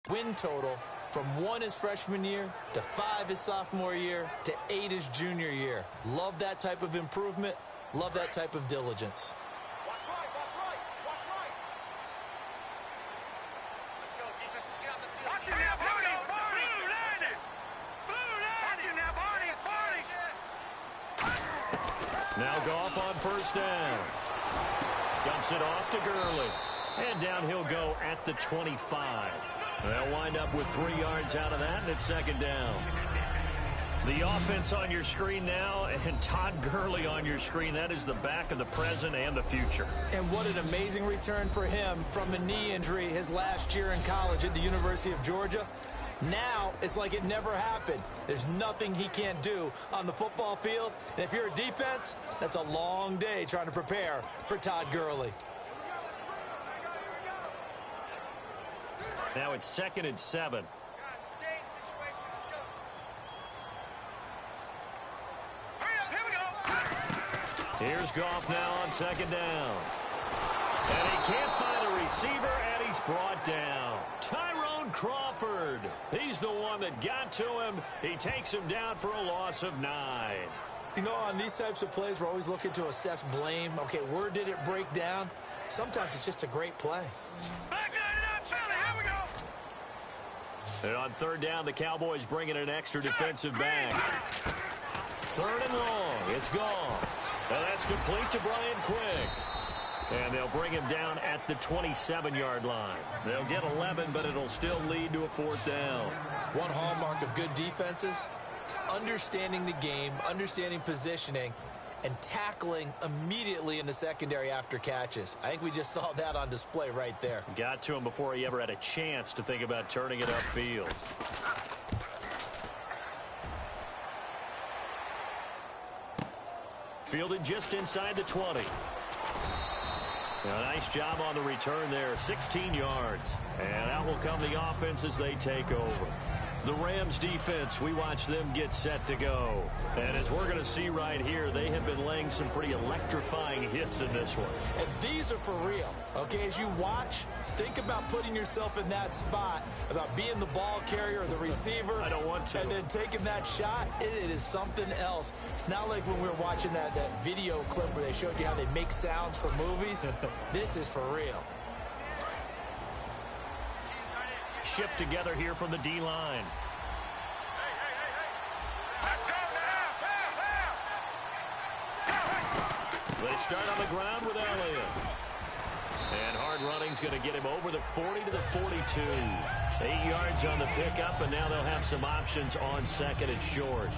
Win total from 1 his freshman year to 5 his sophomore year to 8 his junior year. Love that type of improvement. Love that type of diligence. Watch right, watch right, watch right. Let's go, defenses, get out the field. Watch it now, Barney. Blue line it. Blue line it. Now, Barney. Now Goff on first down. Dumps it off to Gurley. And down he'll go at the 25. They'll wind up with 3 yards out of that, and it's second down. The offense on your screen now, and Todd Gurley on your screen. That is the back of the present and the future. And what an amazing return for him from a knee injury his last year in college at the University of Georgia. Now it's like it never happened. There's nothing he can't do on the football field. And if you're a defense, that's a long day trying to prepare for Todd Gurley. Now it's 2nd and 7. Here's Goff now on second down. And he can't find a receiver, and he's brought down. Tyrone Crawford. He's the one that got to him. He takes him down for a loss of 9. You know, on these types of plays, we're always looking to assess blame. Okay, where did it break down? Sometimes it's just a great play. And on third down, the Cowboys bring in an extra defensive back. 3rd and long. It's gone. And that's complete to Brian Quick. And they'll bring him down at the 27-yard line. They'll get 11, but it'll still lead to a 4th down. One hallmark of good defenses is understanding the game, understanding positioning, and tackling immediately in the secondary after catches. I think we just saw that on display right there. Got to him before he ever had a chance to think about turning it upfield. Fielded just inside the 20. A nice job on the return there, 16 yards. And out will come the offense as they take over. The Rams defense, we watch them get set to go. And as we're going to see right here, they have been laying some pretty electrifying hits in this one. And these are for real. Okay, as you watch, think about putting yourself in that spot, about being the ball carrier or the receiver. I don't want to. And then taking that shot, it is something else. It's not like when we were watching that video clip where they showed you how they make sounds for movies. This is for real. Shift together here from the D-line. They start on the ground with Elliott. And hard running's going to get him over the 40 to the 42. 8 yards on the pickup, and now they'll have some options on 2nd and short.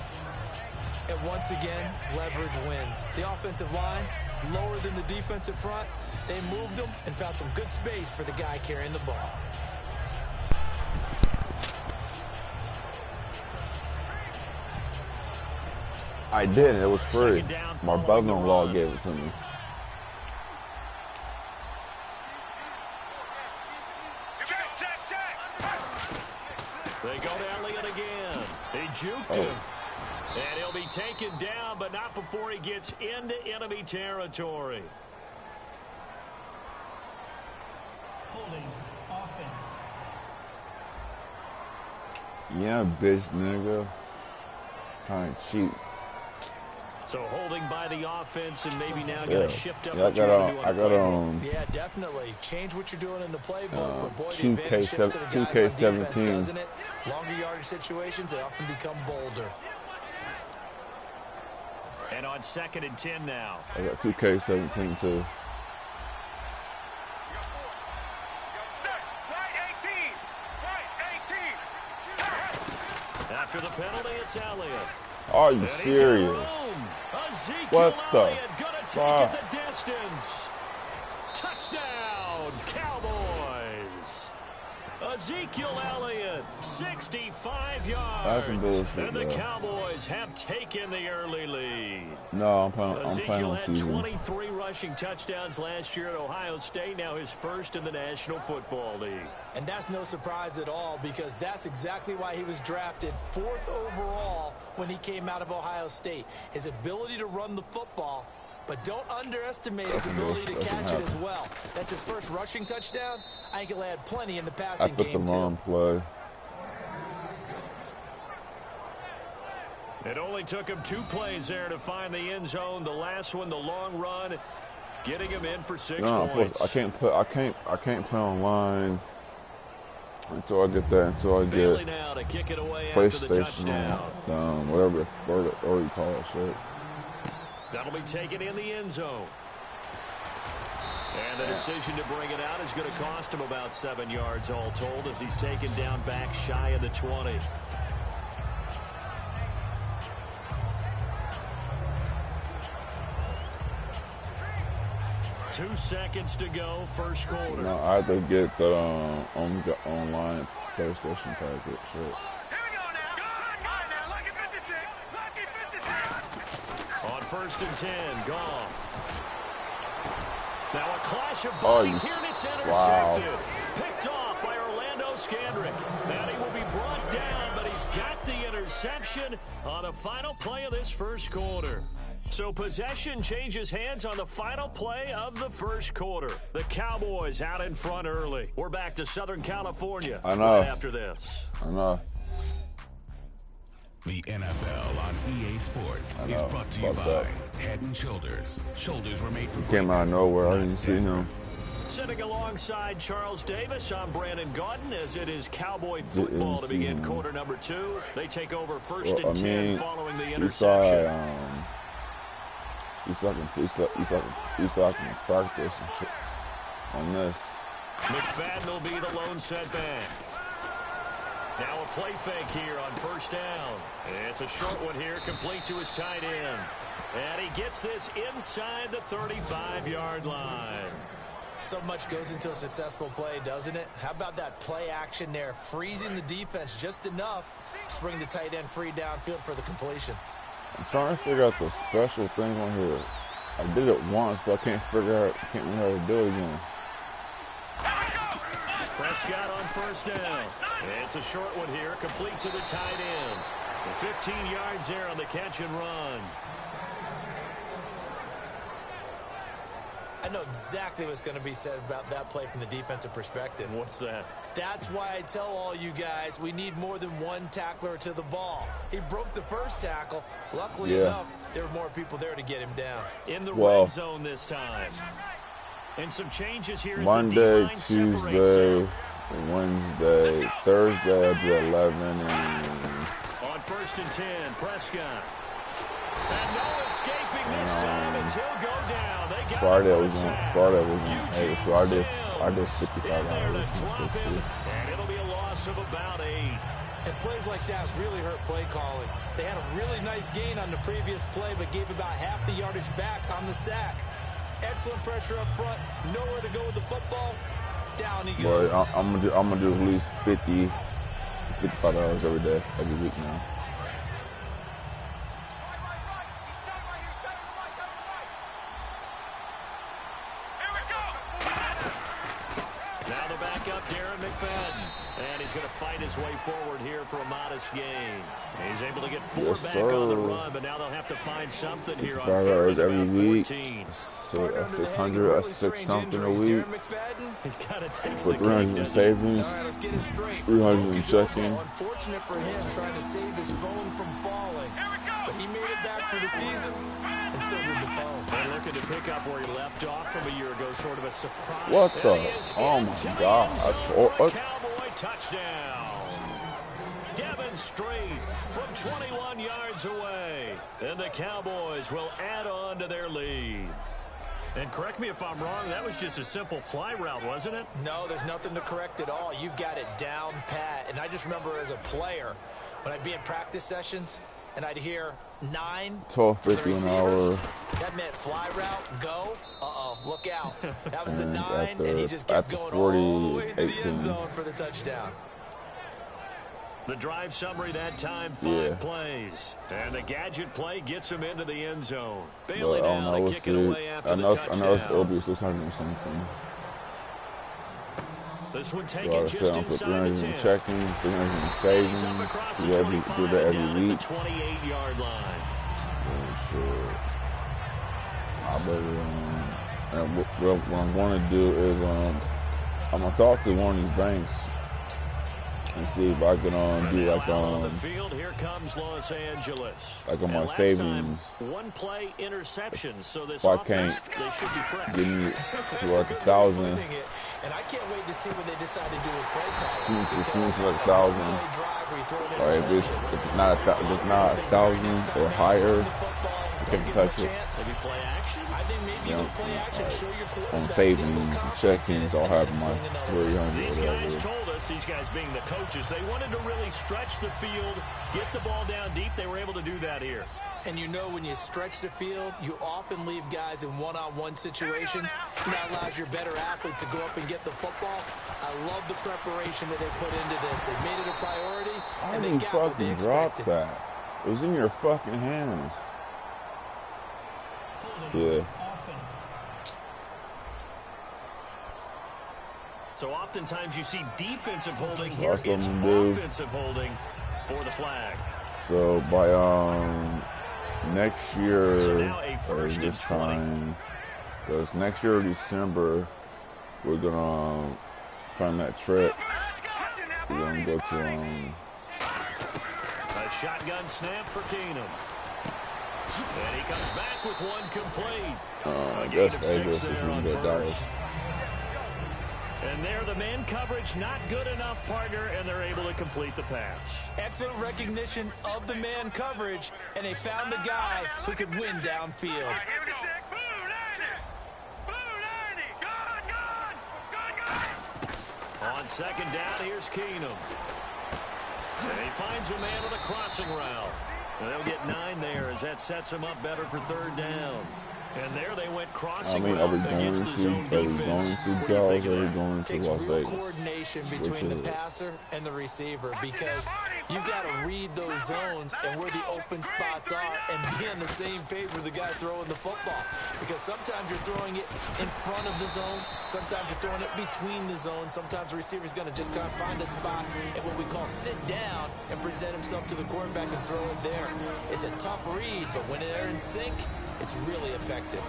And once again, leverage wins. The offensive line, lower than the defensive front. They moved them and found some good space for the guy carrying the ball. I did. It was free. My brother-in-law gave it to me. They go to Elliott again. They juked him. And he'll be taken down, but not before he gets into enemy territory. Holding offense. Yeah, bitch, nigga. Kind of cheap. So holding by the offense and maybe now going to shift up. Yeah, I got on. Yeah, definitely. Change what you're doing in the playbook. But boy, the 2K, advantage shifts to the guys on defense, 2K17. doesn't it? Longer yardage situations, they often become bolder. And on 2nd and 10 now. I got 2K17 too. After the penalty, it's Elliott. Are you serious? What the fuck? The distance. Touchdown, Cowboys. Ezekiel Elliott, 65 yards. That's some bullshit, and the bro. Cowboys have taken the early lead. No, I'm playing Ezekiel on had season. 23 rushing touchdowns last year at Ohio State, now his first in the National Football League. And that's no surprise at all, because that's exactly why he was drafted 4th overall when he came out of Ohio State. His ability to run the football But don't underestimate his ability to catch it as well. That's his first rushing touchdown. I think he'll add plenty in the passing game, too. I put the wrong play. It only took him 2 plays there to find the end zone. The last one, the long run, getting him in for 6 points. I can't play online until I get that. Until I get now to kick it away PlayStation, whatever you call it, shit. That'll be taken in the end zone. And the decision to bring it out is going to cost him about 7 yards all told as he's taken down back shy of the 20. 2 seconds to go, first quarter. No, I have to get the online PlayStation package. Shit. Here we go now. Now, lucky 56. Lucky 56. On 1st and 10, Goff. Now a clash of bodies here, and it's intercepted. Wow. Picked off by Orlando Scandrick. And he will be brought down, but he's got the interception on the final play of this first quarter. So possession changes hands on the final play of the first quarter. The Cowboys out in front early. We're back to Southern California right after this. I know. The NFL on EA Sports is brought to you by Head & Shoulders. Shoulders were made for came out of nowhere. I didn't see him. Sitting alongside Charles Davis, I'm Brandon Gaudin as it is Cowboy football to begin quarter number 2. They take over 1st and 10 following the interception. You saw I can practice and shit on this. McFadden will be the lone setback. Now a play fake here on 1st down. It's a short one here, complete to his tight end. And he gets this inside the 35-yard line. So much goes into a successful play, doesn't it? How about that play action there, freezing the defense just enough to bring the tight end free downfield for the completion. I'm trying to figure out the special thing on here. I did it once, but I can't remember how to do it again. Prescott on 1st down. It's a short one here, complete to the tight end. 15 yards there on the catch and run. I know exactly what's going to be said about that play from the defensive perspective. What's that? That's why I tell all you guys we need more than one tackler to the ball. He broke the first tackle. Luckily enough, there were more people there to get him down. In the red zone this time. And some changes here. Monday, Tuesday, Wednesday, Thursday, I'll do 11 and... On 1st and 10, Prescott. And no escaping this time as he'll go down. They got Friday was on. Hey, so I did $55. And it'll be a loss of about 8. And plays like that really hurt play calling. They had a really nice gain on the previous play, but gave about half the yardage back on the sack. Excellent pressure up front. Nowhere to go with the football. Down he goes. Boy, I'm gonna do at least $55 every day, every week now. Now the backup, Darren McFadden. And he's going to fight his way forward here for a modest gain. He's able to get 4 back on the run, but now they'll have to find something here on 3rd every week. 14. So 600, that's 6 something a week. For 300 in savings, 300 in checking. Unfortunate for him trying to save his phone from falling. But he made it back for the season, and so did the phone. They're looking to pick up where he left off from a year ago, sort of a surprise. What the? Oh my God. Cowboy touchdown. Devin Street from 21 yards away. And the Cowboys will add on to their lead. And correct me if I'm wrong, that was just a simple fly route, wasn't it? No, there's nothing to correct at all. You've got it down pat. And I just remember as a player, when I'd be in practice sessions, and I'd hear 9 $12.50 an hour. That meant fly route, go. Uh-oh, look out. That was the 9, and he just kept going 40, all the way into 18. the end zone for the touchdown. The drive summary that time, 5 plays. And the gadget play gets him into the end zone. Bailey now to kick it away after the touchdown. I know it's OB 600 or something. This one taken just inside the 10. Checking, 300 in savings. You gotta do that every week. 28-yard line. Oh, shit. But and what I'm going to do is I'm gonna talk to one of these banks and see if I can do like the field, here comes Los Angeles. Like on my savings. One play interception, so this if I can't they should be fresh. Give me to like 1,000. And I can't wait to see what they decide to do with play calling. Just give me to like 1,000. Or if it's not 1,000 or higher, I can't touch it. Maybe play action. I think maybe you play action. Show your quarterback. On savings and check-ins, I'll have my 300. These guys told us, these guys being the coaches, they wanted to really stretch the field, get the ball down deep. They were able to do that here. And you know, when you stretch the field, you often leave guys in one-on-one situations. That allows your better athletes to go up and get the football. I love the preparation that they put into this. They made it a priority, and they got what they expected. Drop that. It was in your fucking hands. Yeah. So oftentimes you see defensive holding. Here it's offensive holding for the flag. So by next year, so now a or this time, because next year December, we're gonna plan that trip. We're gonna go to a shotgun snap for Keenum. And he comes back with one complete. I guess Vegas is going to get Dallas. And there, the man coverage not good enough, partner, and they're able to complete the pass. Excellent recognition of the man coverage, and they found the guy who could win downfield. On second down, here's Keenum. And he finds a man with a crossing route. And they'll get 9 there as that sets them up better for third down. And there they went crossing route against the zone defense. It takes real coordination between the passer and the receiver, because you got to read those zones and where the open spots are and be on the same page with the guy throwing the football. Because sometimes you're throwing it in front of the zone, sometimes you're throwing it between the zones, sometimes the receiver's going to just kind of find a spot and what we call sit down and present himself to the quarterback and throw it there. It's a tough read, but when they're in sync, it's really effective.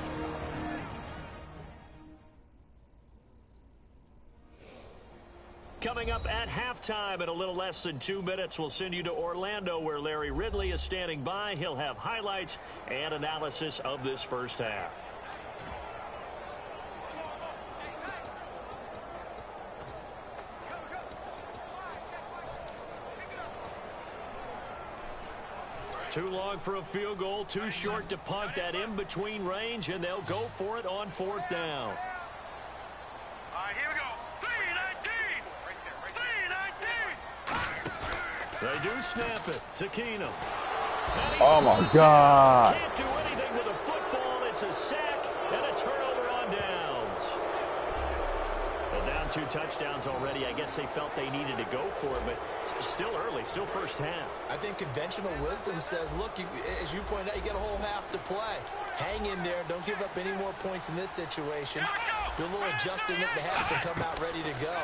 Coming up at halftime in a little less than 2 minutes, we'll send you to Orlando, where Larry Ridley is standing by. He'll have highlights and analysis of this first half. Too long for a field goal, too short to punt. That in-between range, and they'll go for it on fourth down. All right, here we go. 3-19. 3-19. They do snap it to Keenum. Oh, my God. Can't do anything with a football. It's a sack and a turnover on downs. Well, down 2 touchdowns already. I guess they felt they needed to go for it, but still early, still first half. I think conventional wisdom says, look, as you pointed out, you got a whole half to play. Hang in there. Don't give up any more points in this situation. Do a little adjusting at the half and come out ready to go.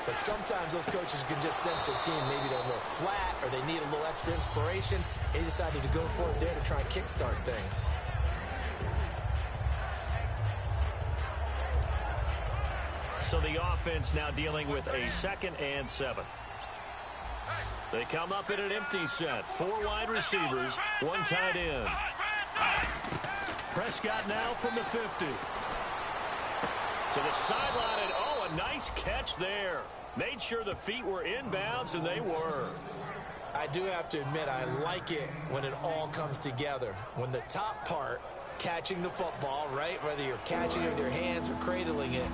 But sometimes those coaches can just sense their team. Maybe they're a little flat or they need a little extra inspiration. They decided to go for it there to try and kickstart things. So the offense now dealing with a 2nd and 7. They come up in an empty set. 4 wide receivers, 1 tight end. Prescott now from the 50. To the sideline, and oh, a nice catch there. Made sure the feet were inbounds, and they were. I do have to admit, I like it when it all comes together. When the top part, catching the football, right, whether you're catching it with your hands or cradling it,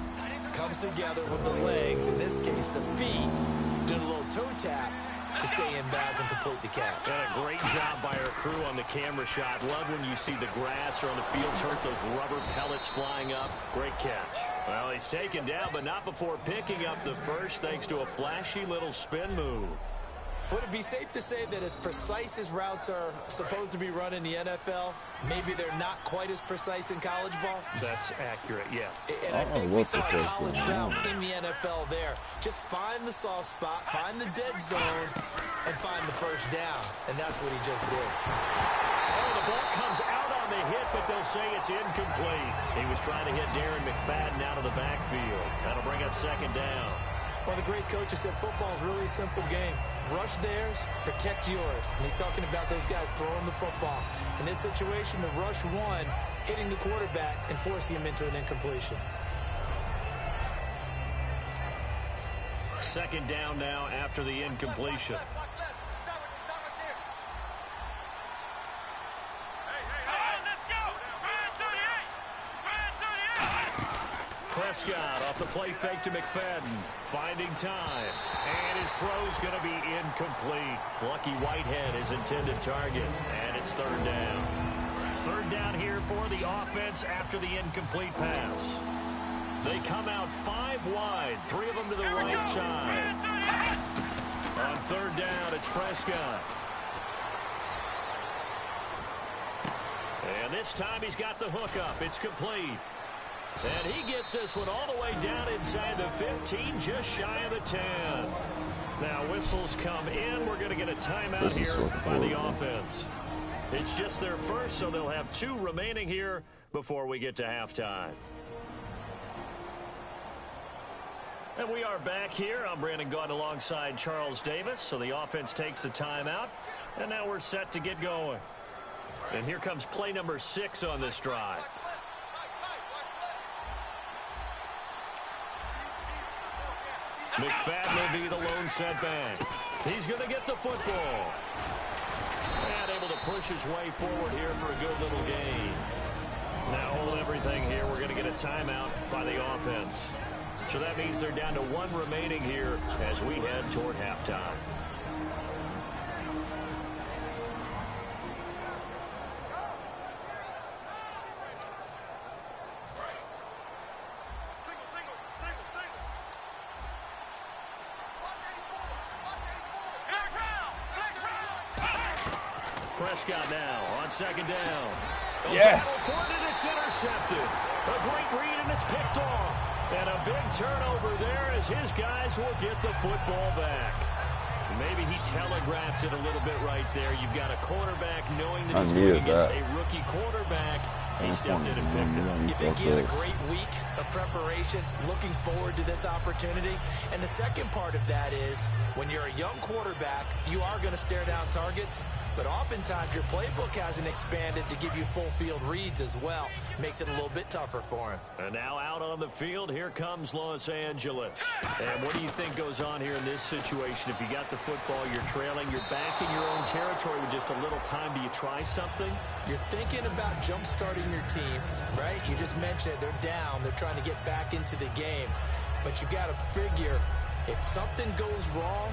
comes together with the legs, in this case the feet, doing a little toe tap to stay in bounds and complete the catch. And a great job by our crew on the camera shot. Love when you see the grass or on the field turf, those rubber pellets flying up. Great catch. Well, he's taken down, but not before picking up the first, thanks to a flashy little spin move. Would it be safe to say that as precise as routes are supposed to be run in the NFL, maybe they're not quite as precise in college ball? That's accurate, yeah. And I think we saw a college route in the NFL there. Just find the soft spot, find the dead zone, and find the first down. And that's what he just did. Oh, the ball comes out on the hit, but they'll say it's incomplete. He was trying to hit Darren McFadden out of the backfield. That'll bring up second down. Well, the great coach has said football is really a simple game. Rush theirs, protect yours. And he's talking about those guys throwing the football. In this situation, the rush one, hitting the quarterback and forcing him into an incompletion. Second down now after the incompletion. Prescott off the play fake to McFadden, finding time, and his throw's going to be incomplete. Lucky Whitehead, his intended target, and it's third down. Third down here for the offense after the incomplete pass. They come out 5 wide, 3 of them to the right side. On third down, it's Prescott. And this time he's got the hookup. It's complete. And he gets this one all the way down inside the 15, just shy of the 10. Now whistles come in. We're going to get a timeout here by the offense. It's just their first, so they'll have 2 remaining here before we get to halftime. And we are back here. I'm Brandon Gaudin alongside Charles Davis. So the offense takes the timeout, and now we're set to get going. And here comes play number 6 on this drive. McFadden will be the lone setback. He's going to get the football. And able to push his way forward here for a good little gain. Now hold everything here. We're going to get a timeout by the offense. So that means they're down to 1 remaining here as we head toward halftime. Prescott now on second down. Yes. And it's intercepted. A great read, and it's picked off. And a big turnover there as his guys will get the football back. Maybe he telegraphed it a little bit right there. You've got a quarterback knowing that he's going against a rookie quarterback. He stepped in and picked it. You think he had a great week of preparation, looking forward to this opportunity. And the second part of that is when you're a young quarterback, you are going to stare down targets. But oftentimes your playbook hasn't expanded to give you full field reads as well. Makes it a little bit tougher for him. And now out on the field, here comes Los Angeles. And what do you think goes on here in this situation? If you got the football, you're trailing, you're back in your own territory with just a little time. Do you try something? You're thinking about jump-starting your team, right? You just mentioned it. They're down. They're trying to get back into the game. But you got to figure if something goes wrong,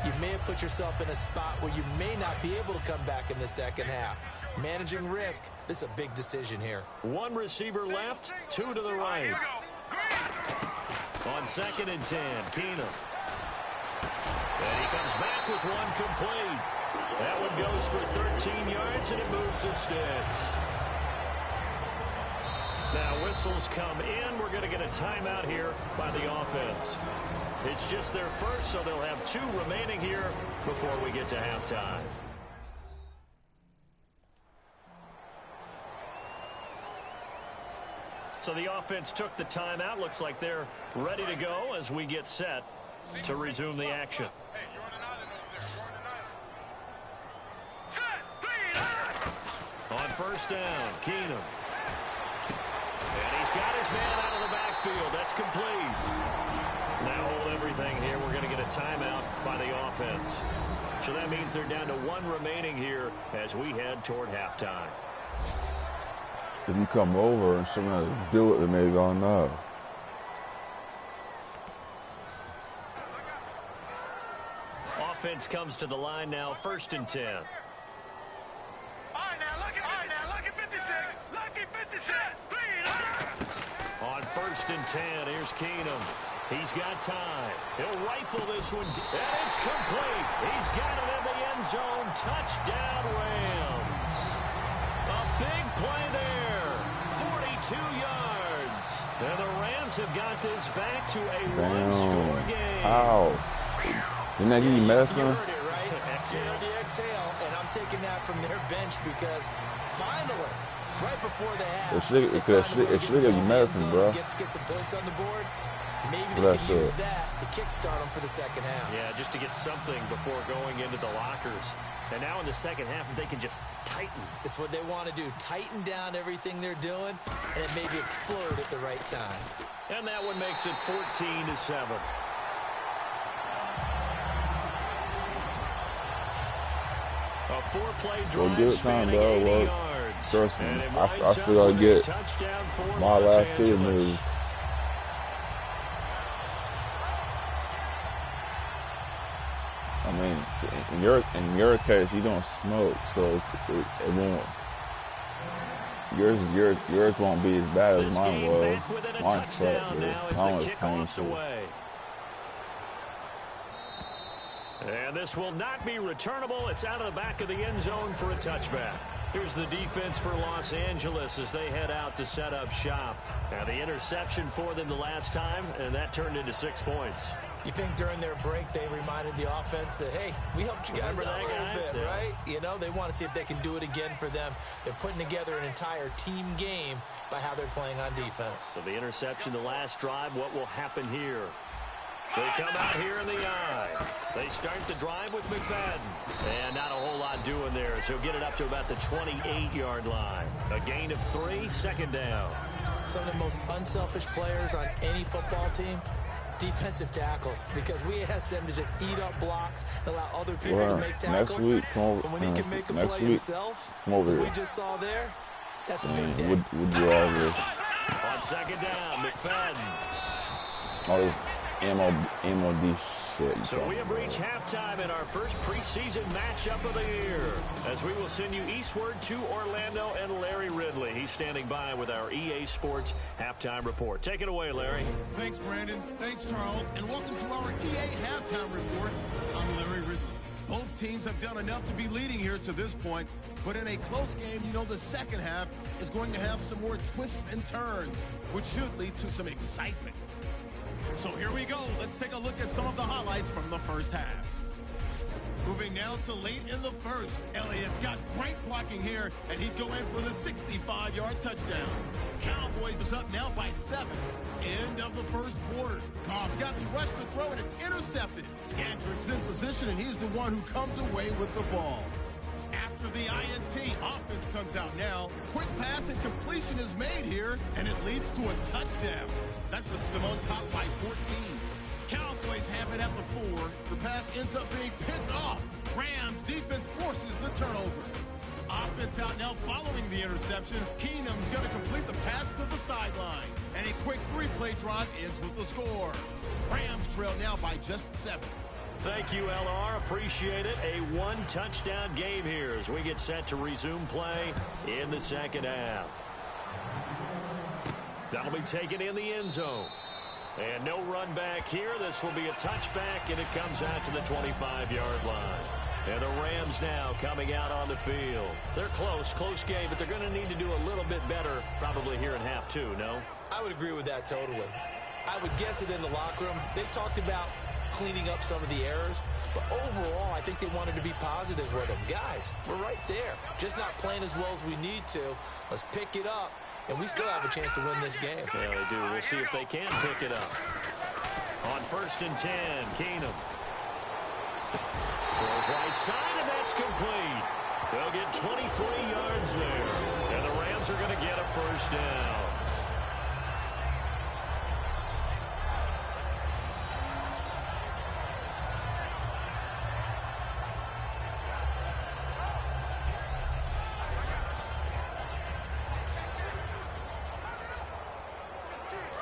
you may have put yourself in a spot where you may not be able to come back in the second half. Managing risk, this is a big decision here. 1 receiver left, 2 to the right. On 2nd and 10, Keenum. And he comes back with 1 complete. That one goes for 13 yards, and it moves the sticks. Now whistles come in. We're going to get a timeout here by the offense. It's just their first, so they'll have 2 remaining here before we get to halftime. So the offense took the timeout. Looks like they're ready to go as we get set to resume the action. On first down, Keenum. And he's got his man out of the backfield. That's complete. Now hold everything here. We're going to get a timeout by the offense. So that means they're down to 1 remaining here as we head toward halftime. If you come over and somebody do it, then they're going to know. Offense comes to the line now, 1st and 10. All right, now, look at 56. Look at 56. On 1st and 10, here's Keenum. He's got time. He'll rifle this one, and it's complete. He's got it in the end zone. Touchdown, Rams. A big play there. 42 yards. And the Rams have got this back to a 1-score game. Ow. Didn't that give you medicine? You heard it, right? Exhale, exhale. And I'm taking that from their bench because finally Right before the half, It should give you medicine, bro. Get some points on the board. Maybe Well, they can use that to kickstart them for the second half. Yeah, just to get something before going into the lockers. And now in the second half, they can just tighten. It's what they want to do. Tighten down everything they're doing, and it maybe explode at the right time. And that one makes it 14-7. A four-play drive spanning 80 yards. Trust me, I still got to get my last two moves. I mean, in your case, you don't smoke, so it won't. Yours won't be as bad as mine was. Mine sucked, dude. Mine was painful. And this will not be returnable. It's out of the back of the end zone for a touchback. Here's the defense for Los Angeles as they head out to set up shop. Now the interception for them the last time, and that turned into 6 points. You think during their break they reminded the offense that, hey, we helped you guys out a little bit, right? You know, they want to see if they can do it again for them. They're putting together an entire team game by how they're playing on defense. So the interception the last drive, what will happen here? They come out here in the eye. They start the drive with McFadden. And not a whole lot doing there, so he'll get it up to about the 28-yard line. A gain of 3, second down. Some of the most unselfish players on any football team, defensive tackles, because we ask them to just eat up blocks and allow other people to make tackles. Next week, but when he can make a play himself, as we just saw there, that's a big day. We'll do all this. On second down, McFadden. All this MOD shit. So we have reached halftime in our first preseason matchup of the year, as we will send you eastward to Orlando and Larry Ridley. He's standing by with our EA Sports halftime report. Take it away, Larry. Thanks, Brandon. Thanks, Charles. And welcome to our EA halftime report. I'm Larry Ridley. Both teams have done enough to be leading here to this point, but in a close game, you know the second half is going to have some more twists and turns, which should lead to some excitement. So here we go. Let's take a look at some of the highlights from the first half. Moving now to late in the first. Elliott's got great blocking here, and he'd go in for the 65-yard touchdown. Cowboys is up now by 7. End of the first quarter. Goff's got to rush the throw, and it's intercepted. Scandrick's in position, and he's the one who comes away with the ball. After the INT, offense comes out now. Quick pass and completion is made here, and it leads to a touchdown. That puts them on top by 14. Cowboys have it at the 4. The pass ends up being picked off. Rams defense forces the turnover. Offense out now following the interception. Keenum's going to complete the pass to the sideline. And a quick 3-play drive ends with the score. Rams trail now by just 7. Thank you, LR. Appreciate it. A one-touchdown game here as we get set to resume play in the second half. That'll be taken in the end zone. And no run back here. This will be a touchback, and it comes out to the 25-yard line. And the Rams now coming out on the field. They're close game, but they're going to need to do a little bit better probably here in half 2, no? I would agree with that totally. I would guess it in the locker room. They talked about cleaning up some of the errors, but overall, I think they wanted to be positive with them. Guys, we're right there. Just not playing as well as we need to. Let's pick it up, and we still have a chance to win this game. Yeah, they do. We'll see if they can pick it up. On 1st and 10, Keenum. Throws right side, and that's complete. They'll get 23 yards there, and the Rams are going to get a first down.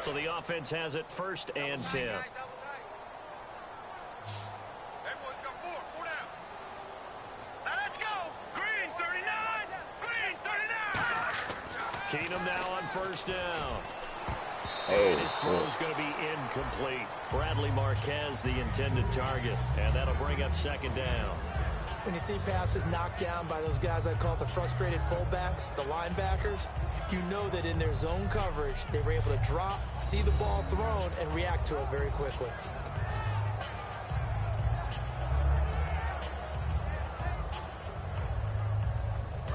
So the offense has it 1st and 10. Let's go. Green 39. Green 39. Keenum now on 1st down. Oh, his throw's going to be incomplete. Bradley Marquez, the intended target, and that'll bring up 2nd down. When you see passes knocked down by those guys I call the frustrated fullbacks, the linebackers, you know that in their zone coverage, they were able to drop, see the ball thrown, and react to it very quickly.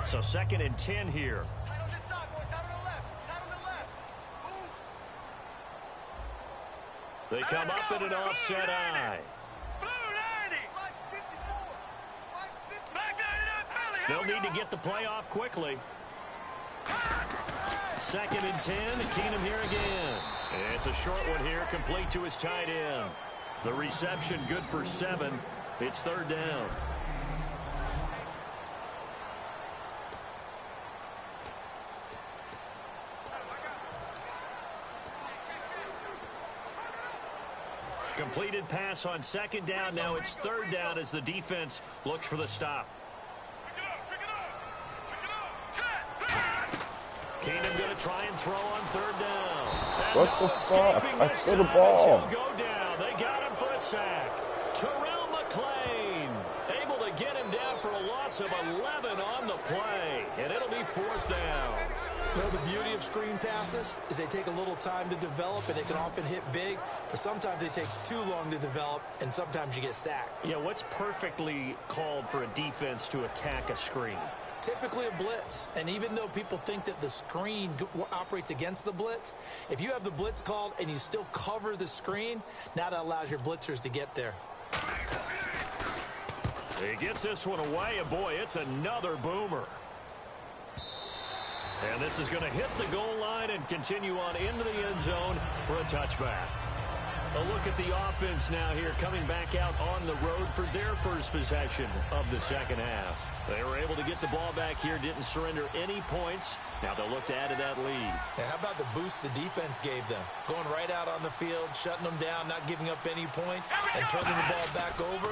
So 2nd and 10 here. They come up in an offset eye. They'll need to get the play off quickly. 2nd and 10. Keenum here again. It's a short one here, complete to his tight end. The reception good for 7. It's 3rd down. Completed pass on 2nd down. Now it's 3rd down as the defense looks for the stop. Keenum going to try and throw on 3rd down. And what the fuck? I threw the ball. He'll go down. They got him for a sack. Terrell McClain able to get him down for a loss of 11 on the play. And it'll be 4th down. Well, the beauty of screen passes is they take a little time to develop, and they can often hit big, but sometimes they take too long to develop, and sometimes you get sacked. Yeah, what's perfectly called for a defense to attack a screen? Typically a blitz, and even though people think that the screen operates against the blitz, if you have the blitz called and you still cover the screen, now that allows your blitzers to get there. He gets this one away, and boy, it's another boomer. And this is going to hit the goal line and continue on into the end zone for a touchback. A look at the offense now here, coming back out on the road for their first possession of the 2nd half. They were able to get the ball back here, didn't surrender any points. Now they'll look to add to that lead. Yeah, how about the boost the defense gave them? Going right out on the field, shutting them down, not giving up any points, and turning the ball back over.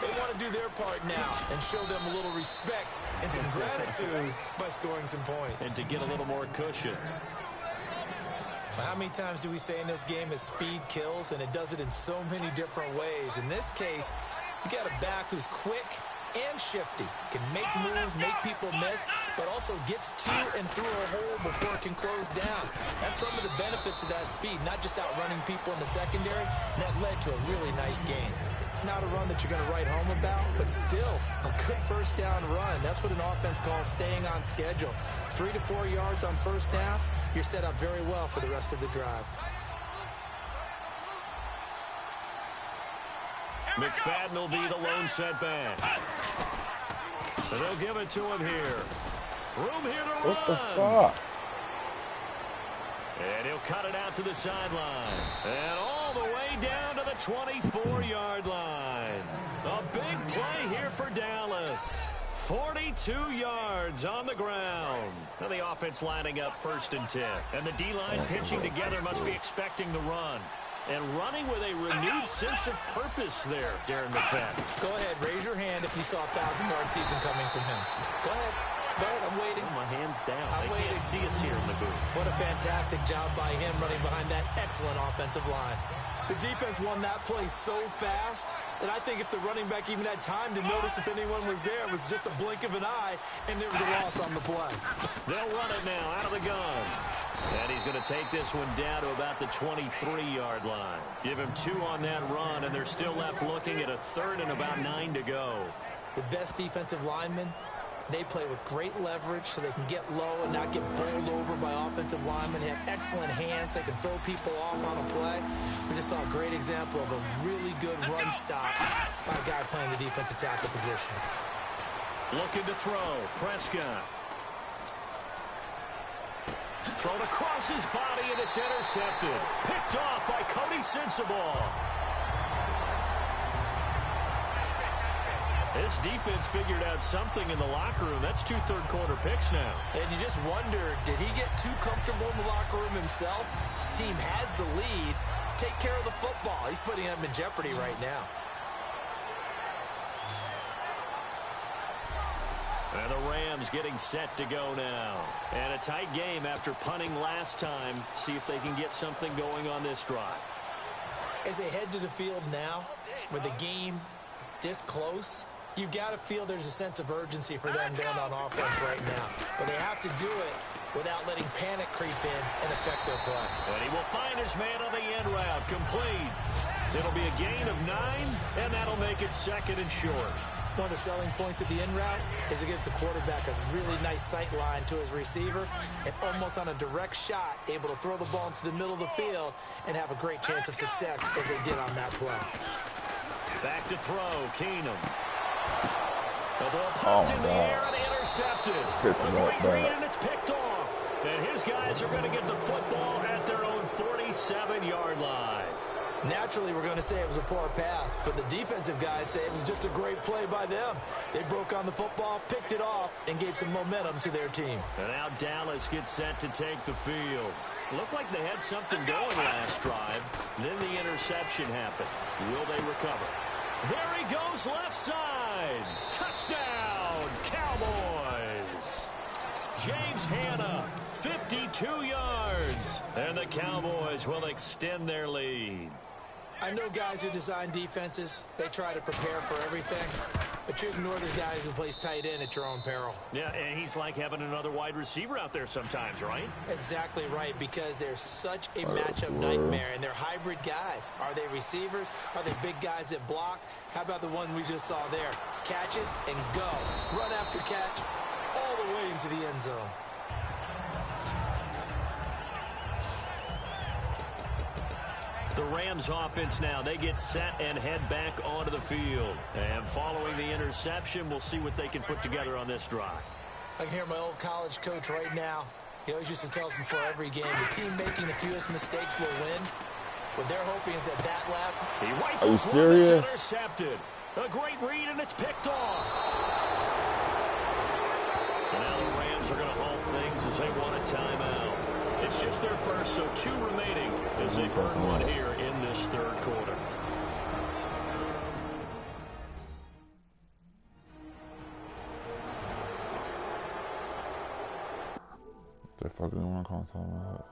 They want to do their part now and show them a little respect and some gratitude by scoring some points. And to get a little more cushion. How many times do we say in this game that speed kills, and it does it in so many different ways? In this case, you got a back who's quick and shifty, can make moves, make people miss, but also gets to and through a hole before it can close down. That's some of the benefits of that speed, not just outrunning people in the secondary, and that led to a really nice gain. Not a run that you're going to write home about, but still a good 1st down run. That's what an offense calls staying on schedule. 3 to 4 yards on 1st down, you're set up very well for the rest of the drive. McFadden will be the lone setback. And they'll give it to him here. Room here to run. What the fuck? And he'll cut it out to the sideline. And all the way down to the 24-yard line. A big play here for Dallas. 42 yards on the ground. Now the offense lining up 1st and 10. And the D-line pitching together must be expecting the run. And running with a renewed sense of purpose there, Darren McFadden. Go ahead, raise your hand if you saw a 1,000-yard season coming from him. Go ahead. Go ahead, I'm waiting. My hand's down. I'm waiting. Can't see us here in the booth. What a fantastic job by him running behind that excellent offensive line. The defense won that play so fast that I think if the running back even had time to notice if anyone was there, it was just a blink of an eye, and there was a loss on the play. They'll run it now out of the gun. And he's going to take this one down to about the 23-yard line. Give him 2 on that run, and they're still left looking at a 3rd and about 9 to go. The best defensive linemen, they play with great leverage so they can get low and not get bowled over by offensive linemen. They have excellent hands. They can throw people off on a play. We just saw a great example of a really good run stop by a guy playing the defensive tackle position. Looking to throw. Prescott. Thrown across his body, and it's intercepted. Picked off by Cody Sensabaugh. This defense figured out something in the locker room. That's 2 third-quarter picks now. And you just wonder, did he get too comfortable in the locker room himself? His team has the lead. Take care of the football. He's putting them in jeopardy right now. And the Rams getting set to go now. And a tight game after punting last time. See if they can get something going on this drive. As they head to the field now, with the game this close, you've got to feel there's a sense of urgency for them going on offense right now. But they have to do it without letting panic creep in and affect their play. And he will find his man on the end route. Complete. It'll be a gain of 9, and that'll make it 2nd and short. One of the selling points of the in route is it gives the quarterback a really nice sight line to his receiver and almost on a direct shot able to throw the ball into the middle of the field and have a great chance of success as they did on that play. Back to throw, Keenum. The ball popped in the air and intercepted. A great read and it's picked off. And his guys are going to get the football at their own 47-yard line. Naturally, we're going to say it was a poor pass, but the defensive guys say it was just a great play by them. They broke on the football, picked it off, and gave some momentum to their team. And now Dallas gets set to take the field. Looked like they had something going last drive. Then the interception happened. Will they recover? There he goes, left side. Touchdown, Cowboys. James Hanna, 52 yards. And the Cowboys will extend their lead. I know guys who design defenses, they try to prepare for everything, but you ignore the guy who plays tight end at your own peril. Yeah, and he's like having another wide receiver out there sometimes, right? Exactly right, because they're such a matchup nightmare, and they're hybrid guys. Are they receivers? Are they big guys that block? How about the one we just saw there? Catch it and go. Run after catch all the way into the end zone. The Rams offense now, they get set and head back onto the field. And following the interception, we'll see what they can put together on this drive. I can hear my old college coach right now. He always used to tell us before every game, the team making the fewest mistakes will win. What they're hoping is that last... He rifles one that's intercepted. A great read, and it's picked off. And now the Rams are going to halt things as they want a timeout. It's just their first, so 2 remaining as they burn one here in this third quarter. They fucking want to call time out.